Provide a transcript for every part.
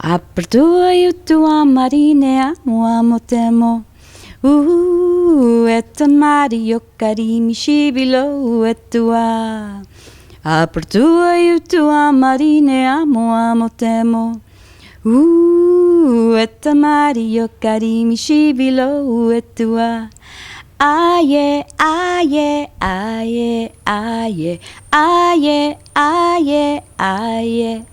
Apertua yutua marine amo temo. Eta Mario Karimi Shibilo etua. Apertua yutua marine amo temo. Eta Mario Karimi Shibilo etua. Aye, aye, aye, aye, aye, aye, aye,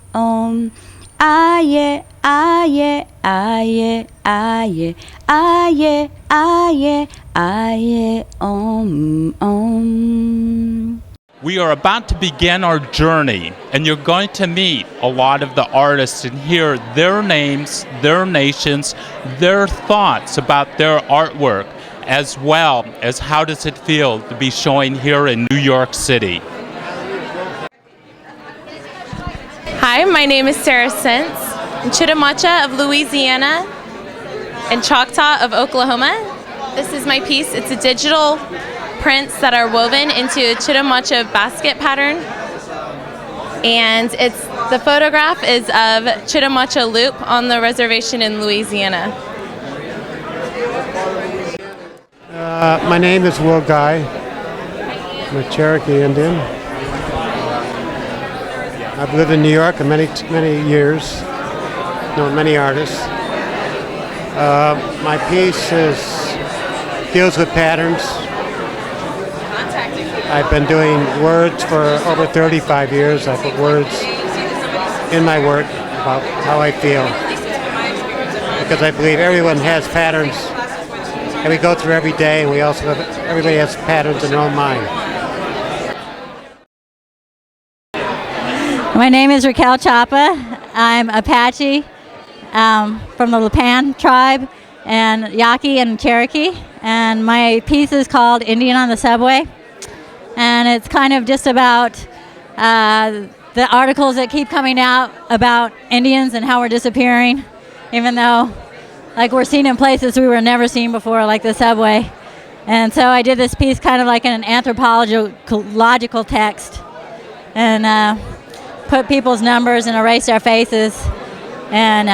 Aye, aye, aye, aye, aye, aye, aye, We are about to begin our journey, and you're going to meet a lot of the artists and hear their names, their nations, their thoughts about their artwork, as well as how does it feel to be showing here in New York City. Hi, my name is Sarah Sintz. I'm Chitimacha of Louisiana and Choctaw of Oklahoma. This is my piece. It's a digital prints that are woven into a Chitimacha basket pattern. And the photograph is of Chitimacha Loop on the reservation in Louisiana. My name is Will Guy. I'm a Cherokee Indian. I've lived in New York for many years, known many artists. My piece deals with patterns. I've been doing words for over 35 years. I put words in my work about how I feel, because I believe everyone has patterns that we go through every day, and we also everybody has patterns in their own mind. My name is Raquel Chapa. I'm Apache from the Lipan tribe, and Yaqui and Cherokee. And my piece is called Indian on the Subway. And it's kind of just about the articles that keep coming out about Indians and how we're disappearing, even though we're seen in places we were never seen before, like the subway. And so I did this piece kind of like in an anthropological text, and put people's numbers and erase their faces, and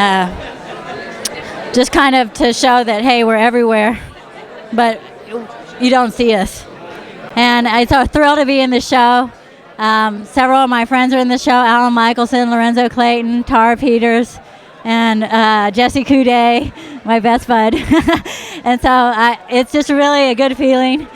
just kind of to show that, hey, we're everywhere, but you don't see us. And I'm so thrilled to be in the show. Several of my friends are in the show: Alan Michelson, Lorenzo Clayton, Tara Peters, and Jesse Coudet, my best bud. And so it's just really a good feeling.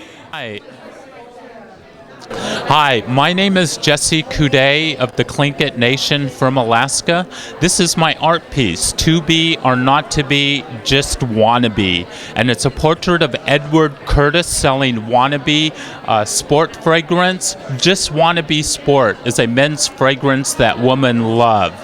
Hi, my name is Jesse Coudet of the Tlingit Nation from Alaska. This is my art piece, To Be or Not to Be, Just Wannabe. And it's a portrait of Edward Curtis selling Wannabe sport fragrance. Just Wannabe Sport is a men's fragrance that women love.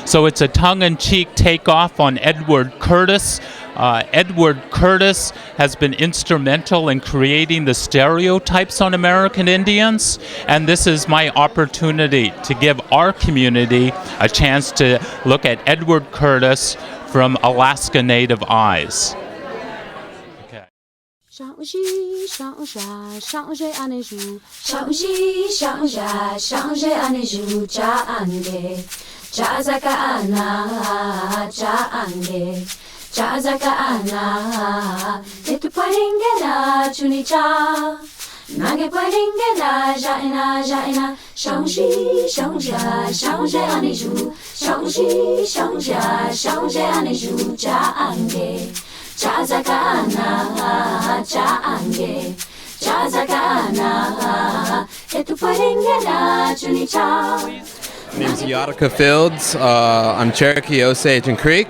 So it's a tongue-in-cheek takeoff on Edward Curtis. Edward Curtis has been instrumental in creating the stereotypes on American Indians, and this is my opportunity to give our community a chance to look at Edward Curtis from Alaska Native eyes. Chazaka ana, tetu paringena chunicha, nage paringena jaina, shangji aniju, shangji aniju cha ange, chazaka ana, chazaka ana, tetu paringena chunicha. My name is Yadika Fields. I'm Cherokee, Osage, and Creek.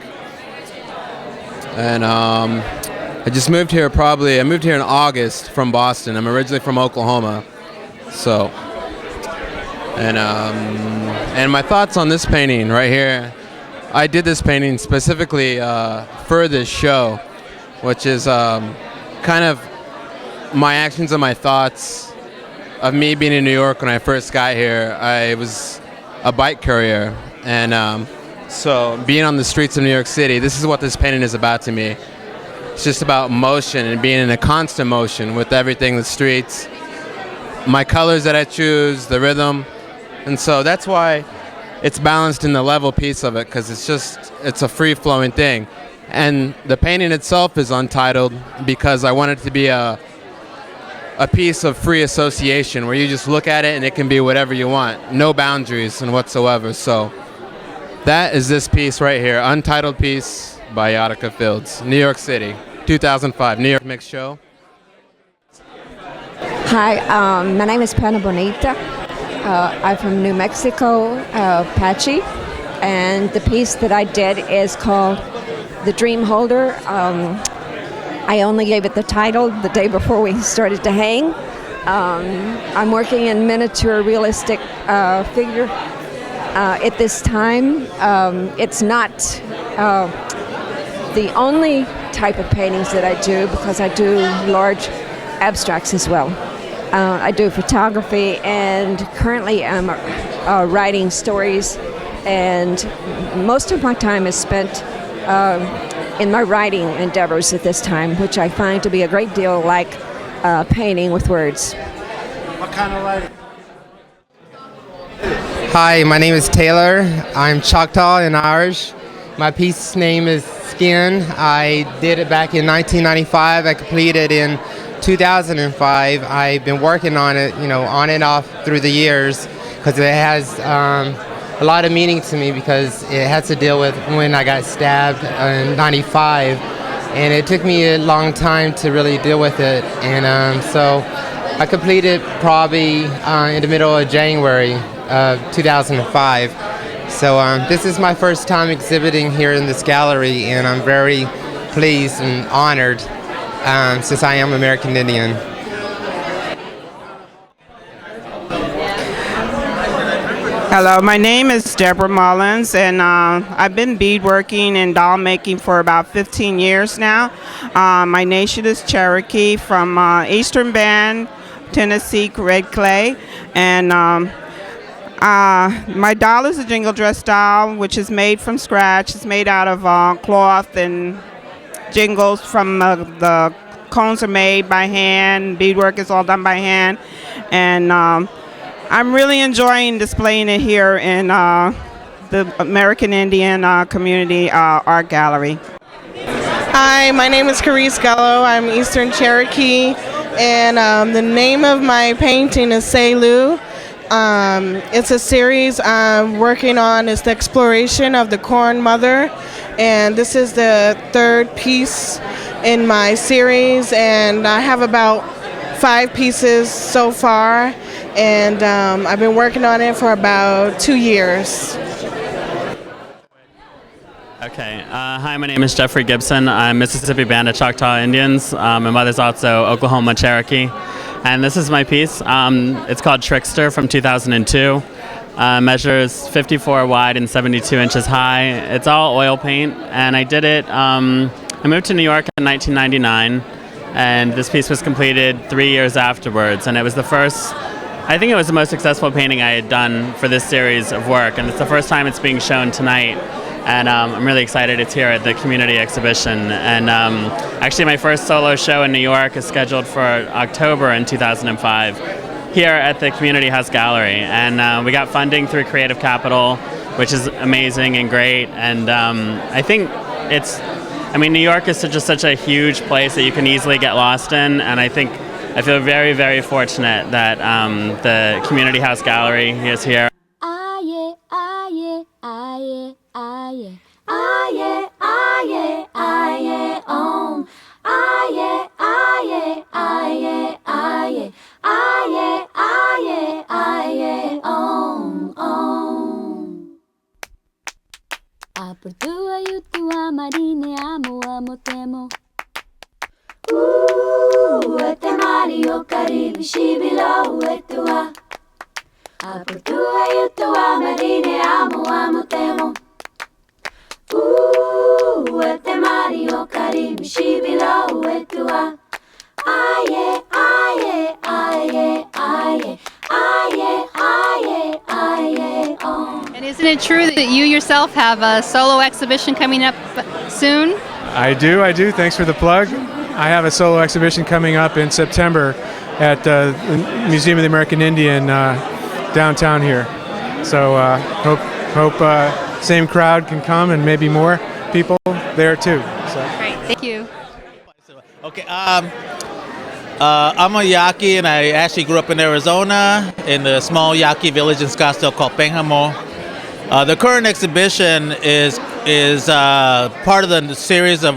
And I just moved here I moved here in August from Boston. I'm originally from Oklahoma. So, and my thoughts on this painting right here, I did this painting specifically for this show, which is kind of my actions and my thoughts of me being in New York when I first got here. I was a bike courier, and so being on the streets of New York City, this is what this painting is about to me. It's just about motion and being in a constant motion with everything, the streets, my colors that I choose, the rhythm. And so that's why it's balanced in the level piece of it because it's a free-flowing thing. And the painting itself is untitled because I want it to be a piece of free association where you just look at it and it can be whatever you want, no boundaries and whatsoever. So that is this piece right here, untitled piece by Yadika Fields, New York City, 2005, New York Mixed Show. Hi, my name is Pana Bonita. I'm from New Mexico, Apache, and the piece that I did is called The Dream Holder. I only gave it the title the day before we started to hang. I'm working in miniature realistic figure at this time. It's not the only type of paintings that I do because I do large abstracts as well. I do photography and currently I'm writing stories, and most of my time is spent in my writing endeavors at this time, which I find to be a great deal like painting with words. What kind of writing? Hi, my name is Taylor. I'm Choctaw and Irish. My piece's name is Skin. I did it back in 1995. I completed in 2005. I've been working on it, on and off through the years because it has a lot of meaning to me because it has to deal with when I got stabbed in 95, and it took me a long time to really deal with it, and so I completed probably in the middle of January of 2005. So this is my first time exhibiting here in this gallery, and I'm very pleased and honored since I am American Indian. Hello, my name is Deborah Mullins, and I've been beadworking and doll making for about 15 years now. My nation is Cherokee from Eastern Band, Tennessee, Red Clay, and my doll is a jingle dress doll, which is made from scratch. It's made out of cloth, and jingles from the cones are made by hand. Beadwork is all done by hand, and I'm really enjoying displaying it here in the American Indian Community Art Gallery. Hi, my name is Carice Gallo. I'm Eastern Cherokee, and the name of my painting is Selu. It's a series I'm working on. It's the exploration of the Corn Mother, and this is the third piece in my series, and I have about 5 pieces so far, and I've been working on it for about 2 years. Okay, hi, my name is Jeffrey Gibson. I'm Mississippi Band of Choctaw Indians. My mother's also Oklahoma Cherokee. And this is my piece. It's called Trickster from 2002. Measures 54 wide and 72 inches high. It's all oil paint, and I did it, I moved to New York in 1999, and this piece was completed 3 years afterwards, and it was I think it was the most successful painting I had done for this series of work, and it's the first time it's being shown tonight. And I'm really excited it's here at the community exhibition. And actually my first solo show in New York is scheduled for October in 2005 here at the Community House Gallery. And we got funding through Creative Capital, which is amazing and great. And I think New York is just such a huge place that you can easily get lost in. And I feel very, very fortunate that the Community House Gallery is here. Aye, aye, aye, aye, om. Aye, aye, aye, aye, aye, aye, aye, om, om. Apertua yutua marine amo amo temo. Ete Mario Caribe shibilo etua. Apertua yutua marine amo amo temo. Ete Mario Caribe shibilo etua. Aye, aye, aye, aye, aye, aye, aye, oh. And isn't it true that you yourself have a solo exhibition coming up soon? I do. Thanks for the plug. I have a solo exhibition coming up in September at the Museum of the American Indian downtown here. So hope Hope same crowd can come and maybe more people there too. So. Great, thank you. Okay, I'm a Yaqui, and I actually grew up in Arizona in the small Yaqui village in Scottsdale called Pénjamo. The current exhibition is part of the series of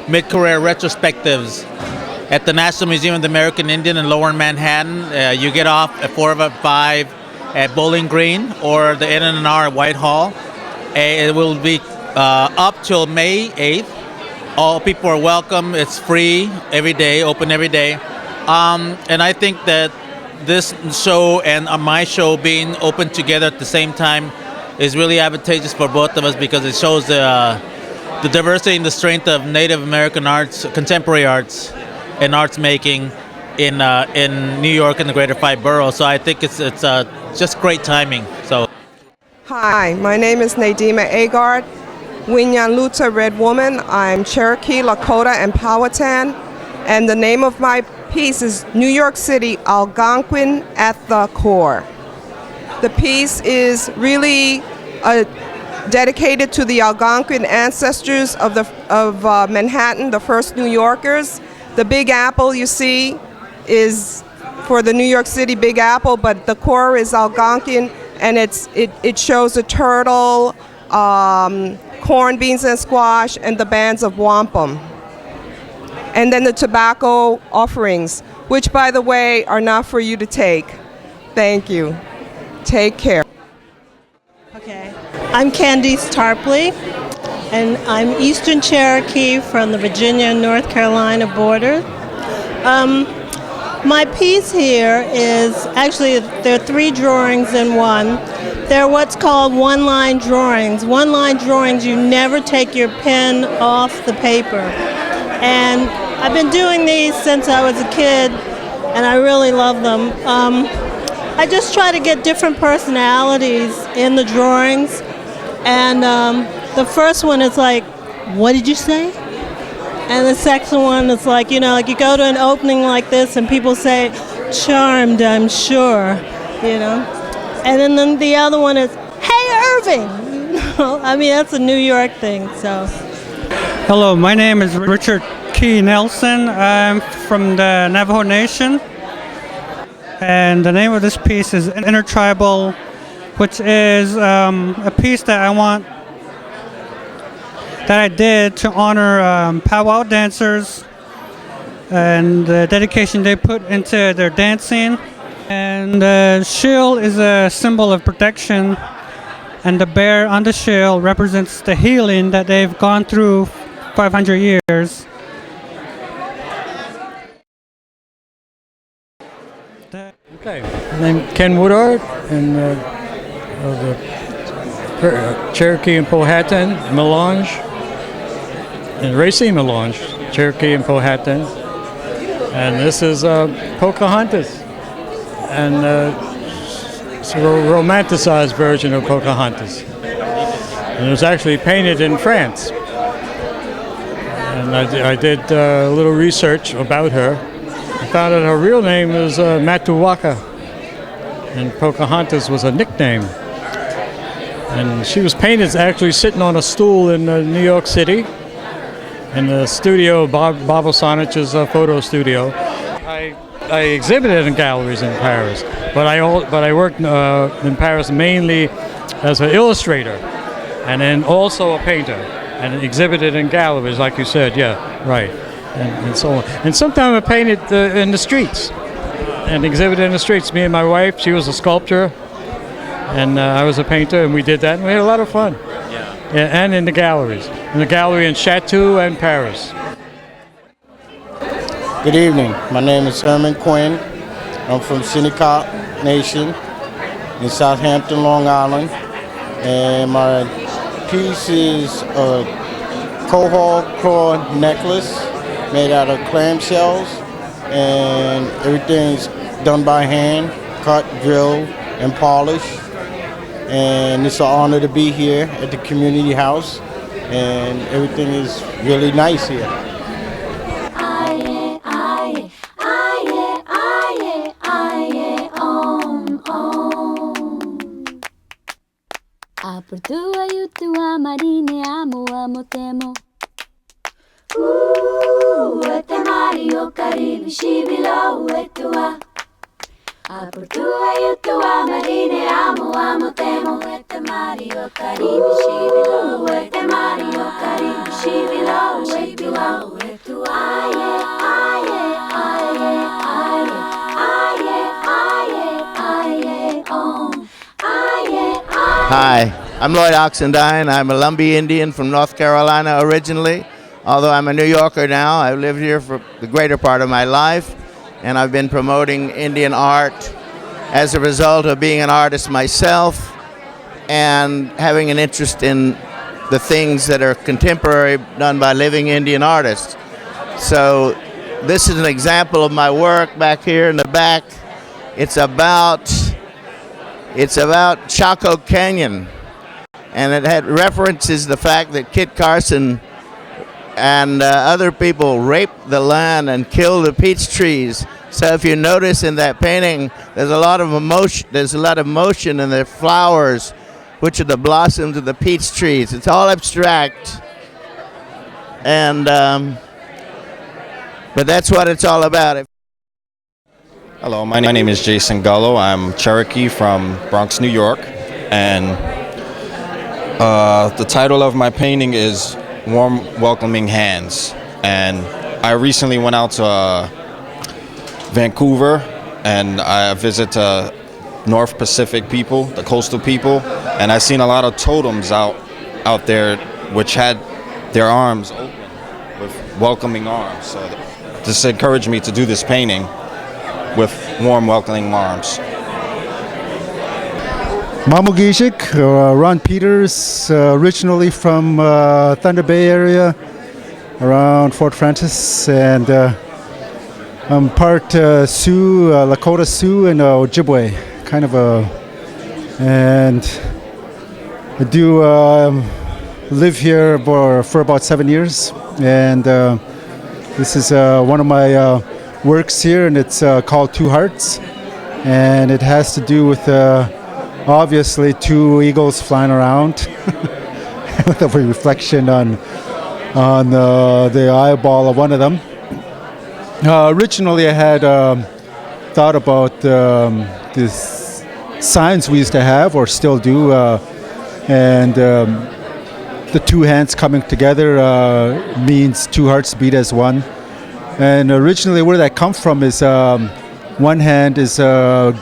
mid-career retrospectives at the National Museum of the American Indian in Lower Manhattan. You get off at 4 or 5 at Bowling Green or the N&R at Whitehall. It will be up till May 8th. All people are welcome. It's free every day, open every day. And I think that this show and my show being open together at the same time is really advantageous for both of us because it shows the diversity and the strength of Native American arts, contemporary arts, and arts making in New York and the Greater 5 Boroughs. So I think it's just great timing. So. Hi, my name is Nadima Agard, Winyanluta Red Woman. I'm Cherokee, Lakota, and Powhatan, and the name of my piece is New York City, Algonquin at the Core. The piece is really dedicated to the Algonquin ancestors of Manhattan, the first New Yorkers. The Big Apple you see is for the New York City Big Apple, but the core is Algonquin, and it shows a turtle, corn, beans, and squash, and the bands of wampum. And then the tobacco offerings, which, by the way, are not for you to take. Thank you. Take care. Okay. I'm Candece Tarplay, and I'm Eastern Cherokee from the Virginia and North Carolina border. My piece here is, actually, there are 3 drawings in one. They're what's called one-line drawings. One-line drawings, you never take your pen off the paper. And I've been doing these since I was a kid, and I really love them. I just try to get different personalities in the drawings. And the first one is like, what did you say? And the second one is like, you know, like you go to an opening like this and people say, charmed, I'm sure, you know. And then the other one is, hey, Irving! I mean, that's a New York thing, so. Hello, my name is Richard Key Nelson. I'm from the Navajo Nation. And the name of this piece is Intertribal, which is a piece that I did to honor powwow dancers and the dedication they put into their dancing. And the shield is a symbol of protection, and the bear on the shield represents the healing that they've gone through 500 years. Okay, I'm Ken Woodard, and of the Cherokee and Powhatan melange, and racing melange, Cherokee and Powhatan. And this is Pocahontas, and it's a romanticized version of Pocahontas. And it was actually painted in France. And I did a little research about her. I found out her real name was Matuwaka, and Pocahontas was a nickname. And she was painted actually sitting on a stool in New York City, in the studio, Bob Osanich's photo studio. I exhibited in galleries in Paris, but I worked in Paris mainly as an illustrator, and then also a painter, and exhibited in galleries, like you said, yeah, right. And so on. And sometimes I painted in the streets and exhibited in the streets. Me and my wife, she was a sculptor, and I was a painter, and we did that, and we had a lot of fun. Yeah, and in the galleries. In the gallery in Chateau and Paris. Good evening. My name is Herman Quinn. I'm from Shinnecock Nation in Southampton, Long Island. And my piece is a cohort claw necklace made out of clamshells, and everything's done by hand, cut, drilled, and polished. And it's an honor to be here at the community house, and everything is really nice here. por tua e o tua marine amo amo temo. Ete Mario Caribe Shibilo etua. Por tua e o tua marine amo amo temo. Ete Mario Caribe Shibilo. Ete Mario Caribe Shibilo etua. Aye aye aye aye aye aye aye oh. Hi, I'm Lloyd Oxendine. I'm a Lumbee Indian from North Carolina originally. Although I'm a New Yorker now, I've lived here for the greater part of my life, and I've been promoting Indian art as a result of being an artist myself and having an interest in the things that are contemporary done by living Indian artists. So this is an example of my work back here in the back. It's about Chaco Canyon, and it references the fact that Kit Carson and other people raped the land and killed the peach trees. So if you notice in that painting, there's a lot of emotion. There's a lot of motion in the flowers, which are the blossoms of the peach trees. It's all abstract, and but that's what it's all about. Hello, my name is Jason Gullo. I'm Cherokee from Bronx, New York, and the title of my painting is Warm Welcoming Hands. And I recently went out to Vancouver, and I visited North Pacific people, the coastal people, and I seen a lot of totems out there which had their arms open with welcoming arms. So this encouraged me to do this painting with warm welcoming arms. Mamu Gijik, Ron Peters, originally from Thunder Bay area, around Fort Francis, and I'm part Sioux, Lakota Sioux, and Ojibwe, kind of and I do live here for about 7 years, and this is one of my works here, and it's called Two Hearts, and it has to do with obviously two eagles flying around with a reflection on the eyeball of one of them. Originally I had thought about this signs we used to have, or still do, and the two hands coming together means two hearts beat as one. And originally where that comes from is one hand is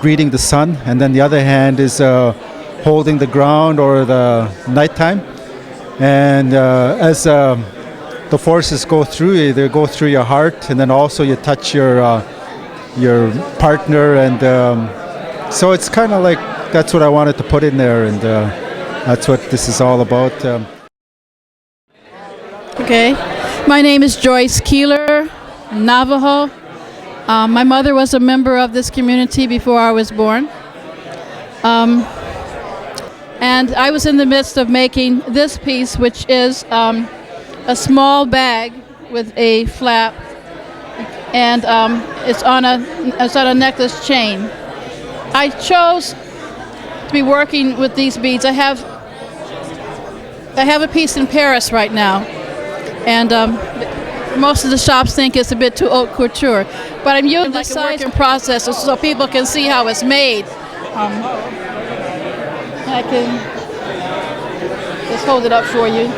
greeting the sun, and then the other hand is holding the ground or the nighttime. And as the forces go through you, they go through your heart, and then also you touch your partner, and so it's kind of like that's what I wanted to put in there, and that's what this is all about. Okay, my name is Joyce Keeler, Navajo. My mother was a member of this community before I was born. And I was in the midst of making this piece, which is a small bag with a flap, and it's on a necklace chain. I chose to be working with these beads. I have a piece in Paris right now, and most of the shops think it's a bit too haute couture, but I'm using like a work in process so people can see how it's made. I can just hold it up for you.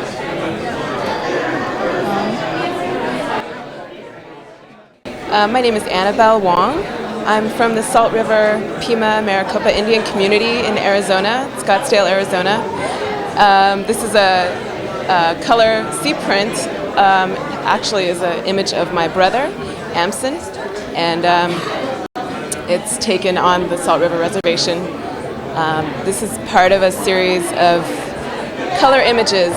My name is Annabelle Wong. I'm from the Salt River Pima Maricopa Indian community in Arizona, Scottsdale, Arizona. This is a color sea print. Actually is an image of my brother, Amson, and it's taken on the Salt River Reservation. This is part of a series of color images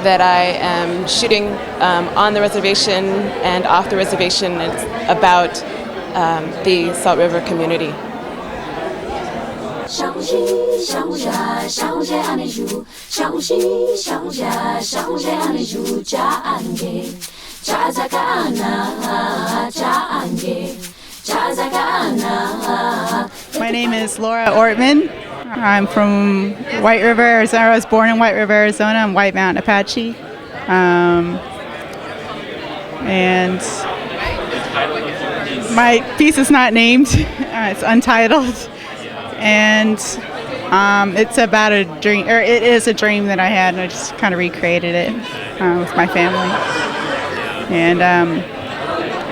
that I am shooting on the reservation and off the reservation. It's about the Salt River community. My name is Laura Ortman. I'm from White River, Arizona. I was born in White River, Arizona. I'm White Mountain Apache. And my piece is not named. It's untitled. And it's about a dream, or it is a dream that I had, and I just kind of recreated it with my family. And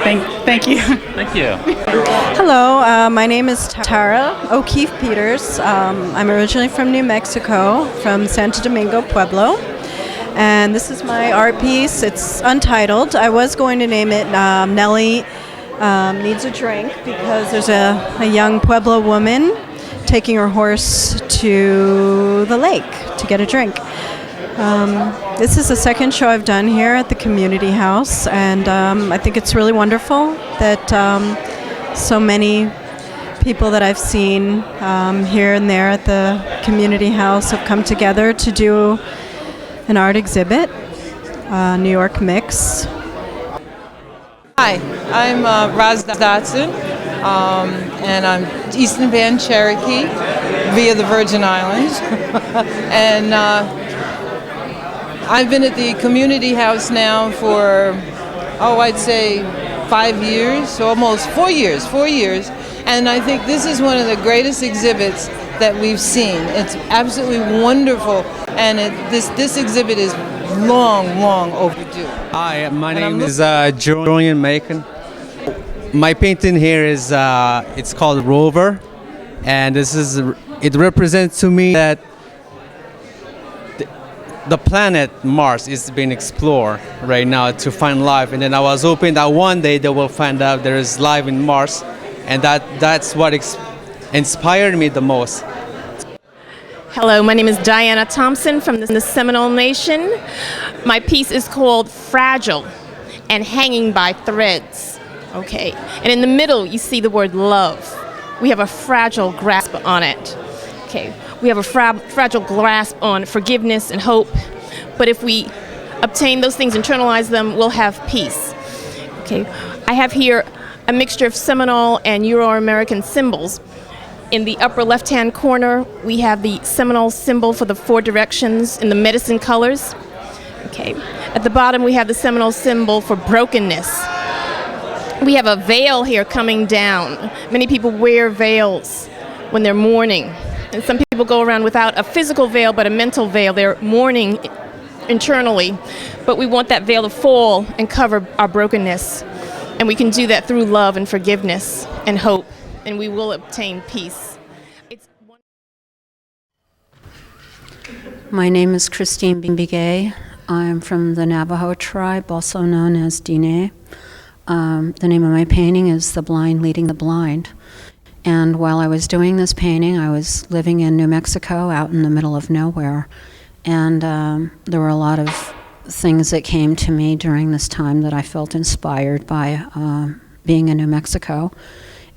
thank you. Thank you. Hello, my name is Tara O'Keefe Peters. I'm originally from New Mexico, from Santo Domingo, Pueblo. And this is my art piece. It's untitled. I was going to name it Nellie Needs a Drink, because there's a young Pueblo woman taking her horse to the lake to get a drink. This is the second show I've done here at the community house, and I think it's really wonderful that so many people that I've seen here and there at the community house have come together to do an art exhibit, New York Mix. Hi, I'm Roz Dotson, and I'm Eastern Band Cherokee via the Virgin Islands. And I've been at the community house now for, I'd say 5 years, so almost 4 years. And I think this is one of the greatest exhibits that we've seen. It's absolutely wonderful, and this exhibit is long overdue. Hi, my name is Julian Macon. My painting here is it's called Rover, and it represents to me that the planet Mars is being explored right now to find life, and then I was hoping that one day they will find out there is life in Mars, and that's what inspired me the most. Hello, my name is Diana Thompson from the Seminole Nation. My piece is called Fragile and Hanging by Threads. Okay, and in the middle you see the word love. We have a fragile grasp on it. Okay, we have a fragile grasp on forgiveness and hope, but if we obtain those things, internalize them, we'll have peace. Okay, I have here a mixture of Seminole and Euro-American symbols. In the upper left-hand corner, we have the Seminole symbol for the 4 directions in the medicine colors. Okay, at the bottom we have the Seminole symbol for brokenness. We have a veil here coming down. Many people wear veils when they're mourning. And some people go around without a physical veil, but a mental veil. They're mourning internally. But we want that veil to fall and cover our brokenness. And we can do that through love and forgiveness and hope. And we will obtain peace. My name is Christine Bigay. I'm from the Navajo tribe, also known as Diné. The name of my painting is The Blind Leading the Blind. And while I was doing this painting, I was living in New Mexico, out in the middle of nowhere. And there were a lot of things that came to me during this time that I felt inspired by being in New Mexico.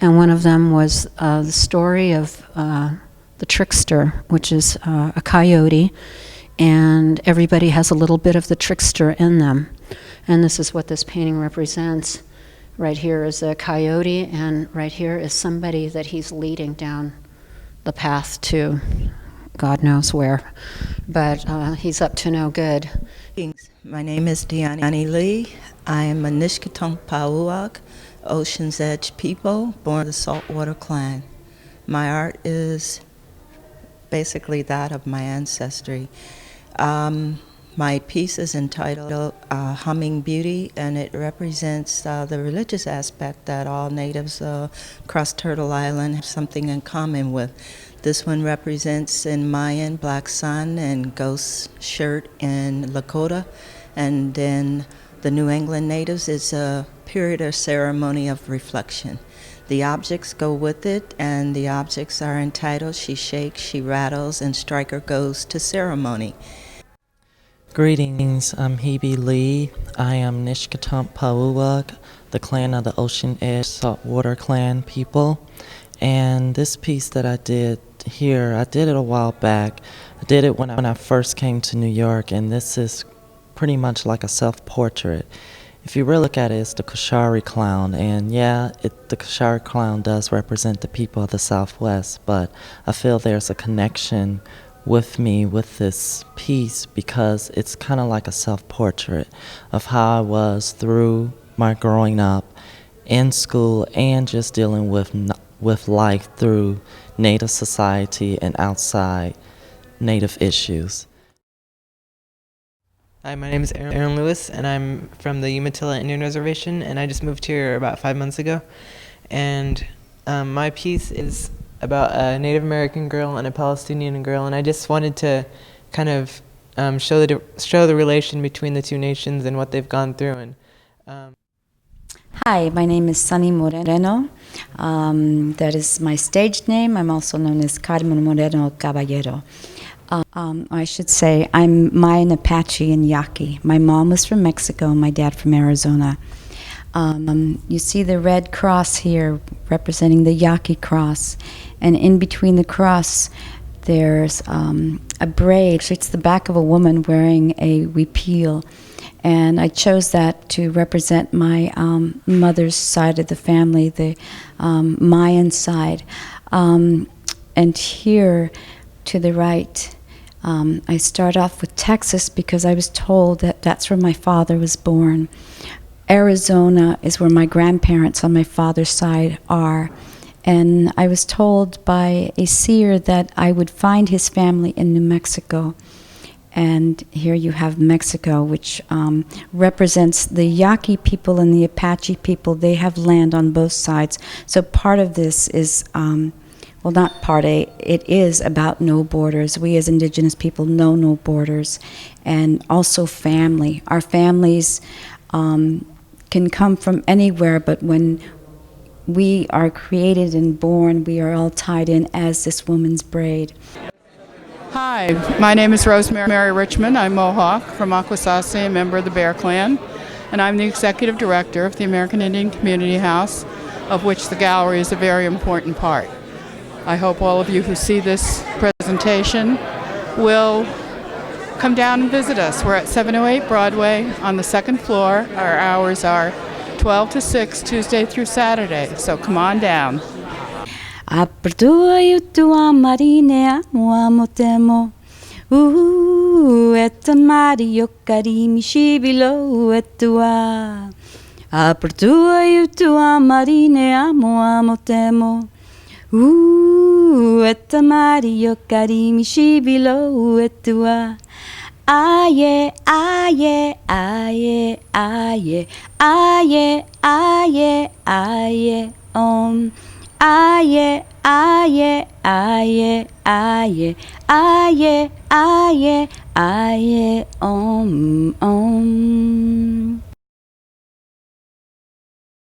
And one of them was the story of the trickster, which is a coyote, and everybody has a little bit of the trickster in them. And this is what this painting represents. Right here is a coyote, and right here is somebody that he's leading down the path to God knows where. But he's up to no good. My name is Deani Lee. I am a Nishkatong Pauak, Ocean's Edge people, born of the Saltwater Clan. My art is basically that of my ancestry. My piece is entitled Humming Beauty, and it represents the religious aspect that all natives across Turtle Island have something in common with. This one represents in Mayan black sun and ghost shirt in Lakota, and then the New England natives is a period or ceremony of reflection. The objects go with it, and the objects are entitled She Shakes, She Rattles, and Striker Goes to Ceremony. Greetings, I'm Hebe Lee. I am Nishkatamp Pauwak, the clan of the Ocean Edge Saltwater Clan people. And this piece that I did here, I did it a while back. I did it when I first came to New York, and this is pretty much like a self-portrait. if you really look at it, it's the Kashari clown. And yeah, the Kashari clown does represent the people of the Southwest, but I feel there's a connection with me with this piece because it's kind of like a self-portrait of how I was through my growing up in school and just dealing with life through Native society and outside Native issues. Hi, my name is Aaron Lewis, and I'm from the Umatilla Indian Reservation, and I just moved here about 5 months ago. And my piece is about a Native American girl and a Palestinian girl, and I just wanted to kind of show the relation between the two nations and what they've gone through. And Hi, my name is Sunny Moreno. That is my stage name. I'm also known as Carmen Moreno Caballero. I should say I'm Mayan, Apache, and Yaqui. My mom was from Mexico, my dad from Arizona. You see the red cross here representing the Yaqui cross, and in between the cross there's a braid. It's the back of a woman wearing a repeal, and I chose that to represent my mother's side of the family, the Mayan side. And here to the right, I start off with Texas because I was told that that's where my father was born. Arizona is where my grandparents on my father's side are. And I was told by a seer that I would find his family in New Mexico. And here you have Mexico, which represents the Yaqui people and the Apache people. They have land on both sides. So part of this is, well, not part A, it is about no borders. We as Indigenous people know no borders. And also family. Our families can come from anywhere, but when we are created and born, we are all tied in as this woman's braid. Hi, my name is Rosemary Richmond. I'm Mohawk from Akwesasne, a member of the Bear Clan, and I'm the Executive Director of the American Indian Community House, of which the gallery is a very important part. I hope all of you who see this presentation will come down and visit us. We're at 708 Broadway on the second floor. Our hours are 12 to 6, Tuesday through Saturday, so come on down. Apertua yutua marine amo temo. Eta Mario karimi shibilo etua. Apertua yutua marine amo temo. Eta Mario karimi shibilo etua. Aye, aye, aye, aye, aye, aye, aye, Aye, aye, aye, aye, aye, aye, aye,